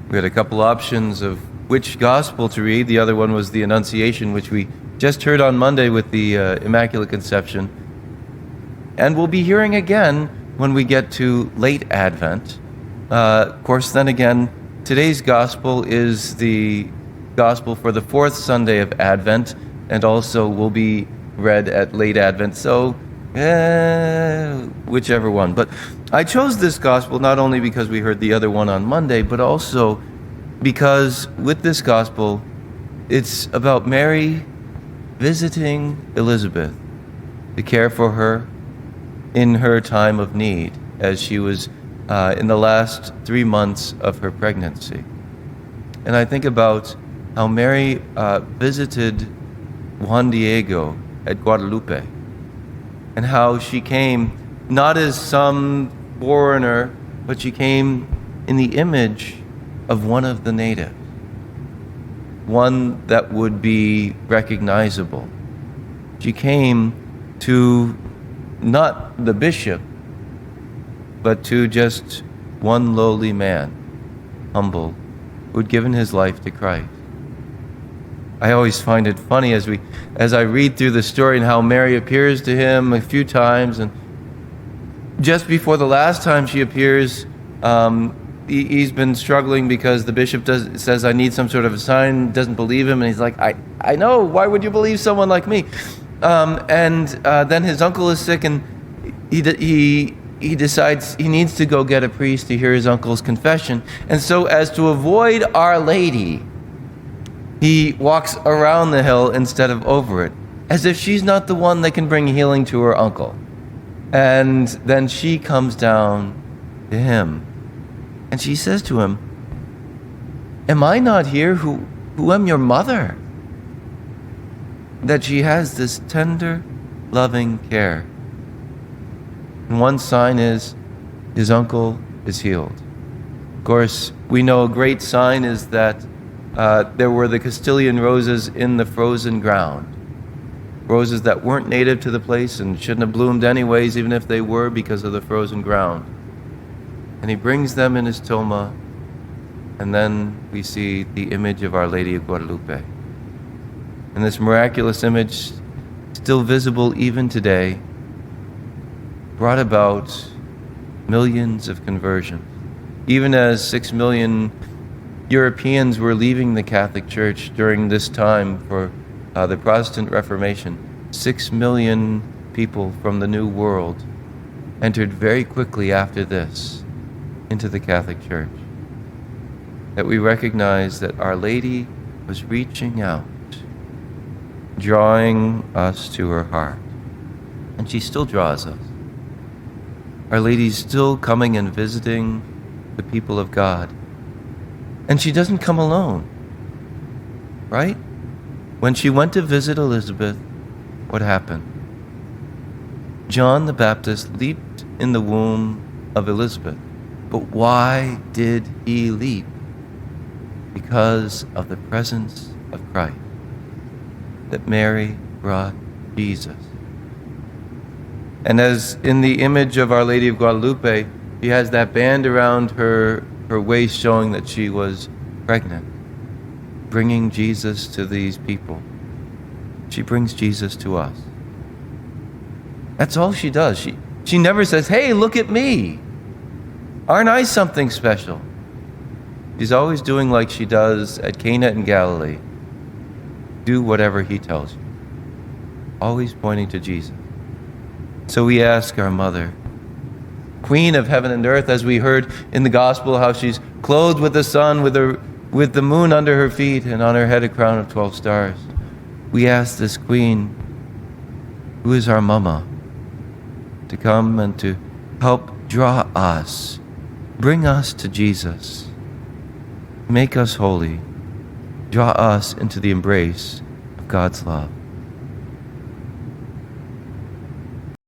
We had a couple options of which gospel to read. The other one was the Annunciation, which we just heard on Monday with the Immaculate Conception. And we'll be hearing again when we get to late Advent. Of course, then again, today's gospel is the gospel for the fourth Sunday of Advent, and also will be read at late Advent. So, whichever one. But I chose this gospel not only because we heard the other one on Monday, but also because with this gospel, it's about Mary visiting Elizabeth to care for her in her time of need, as she was in the last 3 months of her pregnancy. And I think about how Mary visited Juan Diego at Guadalupe, and how she came not as some foreigner, but she came in the image of one of the natives, one that would be recognizable. She came to not the bishop, but to just one lowly man, humble, who had given his life to Christ. I always find it funny as I read through the story and how Mary appears to him a few times, and just before the last time she appears, he's been struggling because the bishop says, I need some sort of a sign, doesn't believe him, and he's like, I know, why would you believe someone like me? Then his uncle is sick, and he decides he needs to go get a priest to hear his uncle's confession. And so as to avoid Our Lady, he walks around the hill instead of over it, as if she's not the one that can bring healing to her uncle. And then she comes down to him, and she says to him, am I not here who am your mother? That she has this tender, loving care. And one sign is his uncle is healed. Of course, we know a great sign is that there were the Castilian roses in the frozen ground. Roses that weren't native to the place and shouldn't have bloomed anyways, even if they were, because of the frozen ground. And he brings them in his toma, and then we see the image of Our Lady of Guadalupe. And this miraculous image, still visible even today, brought about millions of conversions. Even as 6 million Europeans were leaving the Catholic Church during this time for the Protestant Reformation, 6 million people from the New World entered very quickly after this into the Catholic Church. That we recognize that Our Lady was reaching out, drawing us to her heart. And she still draws us. Our Lady's still coming and visiting the people of God. And she doesn't come alone, right? When she went to visit Elizabeth, what happened? John the Baptist leaped in the womb of Elizabeth. But why did he leap? Because of the presence of Christ, that Mary brought Jesus. And as in the image of Our Lady of Guadalupe, she has that band around her waist showing that she was pregnant, bringing Jesus to these people. She brings Jesus to us. That's all she does. She never says, hey, look at me. Aren't I something special? She's always doing like she does at Cana in Galilee. Do whatever he tells you. Always pointing to Jesus. So we ask our mother, Queen of heaven and earth, as we heard in the gospel, how she's clothed with the sun, with the moon under her feet, and on her head a crown of 12 stars. We ask this Queen, who is our mama, to come and to help draw us, bring us to Jesus, make us holy, draw us into the embrace of God's love.